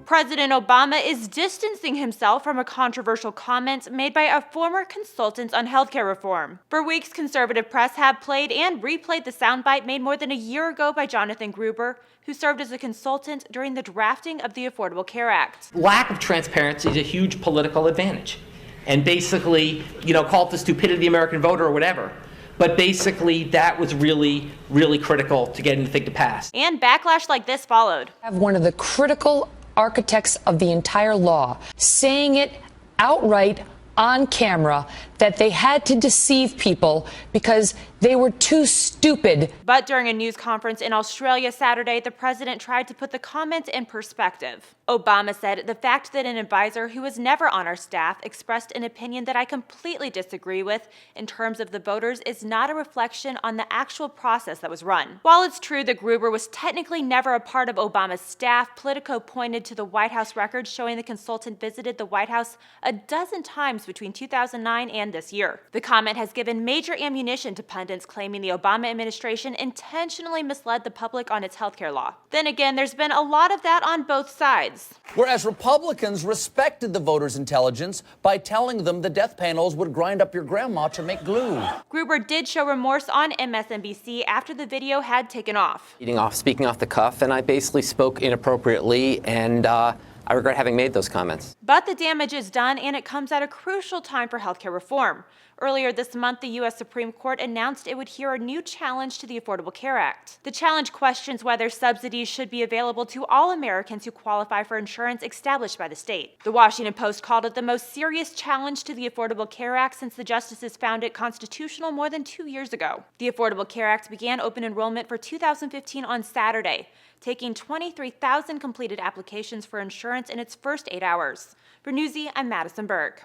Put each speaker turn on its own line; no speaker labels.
President Obama is distancing himself from a controversial comment made by a former consultant on healthcare reform. For weeks, conservative press have played and replayed the soundbite made more than a year ago by Jonathan Gruber, who served as a consultant during the drafting of the Affordable Care Act.
Lack of transparency is a huge political advantage. And basically, call it the stupidity of the American voter or whatever. But basically, that was really, really critical to getting the thing to pass.
And backlash like this followed.
Have one of the critical architects of the entire law saying it outright on camera that they had to deceive people because they were too stupid.
But during a news conference in Australia Saturday, the president tried to put the comment in perspective. Obama said, "The fact that an advisor who was never on our staff expressed an opinion that I completely disagree with in terms of the voters is not a reflection on the actual process that was run." While it's true that Gruber was technically never a part of Obama's staff, Politico pointed to the White House records showing the consultant visited the White House a dozen times between 2009 and this year. The comment has given major ammunition to pundits claiming the Obama administration intentionally misled the public on its healthcare law. Then again, there's been a lot of that on both sides.
Whereas Republicans respected the voters' intelligence by telling them the death panels would grind up your grandma to make glue.
Gruber did show remorse on MSNBC after the video had taken off.
Speaking off the cuff, and I basically spoke inappropriately, and I regret having made those comments.
But the damage is done, and it comes at a crucial time for healthcare reform. Earlier this month, the U.S. Supreme Court announced it would hear a new challenge to the Affordable Care Act. The challenge questions whether subsidies should be available to all Americans who qualify for insurance established by the state. The Washington Post called it the most serious challenge to the Affordable Care Act since the justices found it constitutional more than 2 years ago. The Affordable Care Act began open enrollment for 2015 on Saturday, taking 23,000 completed applications for insurance in its first 8 hours. For Newsy, I'm Madison Berg.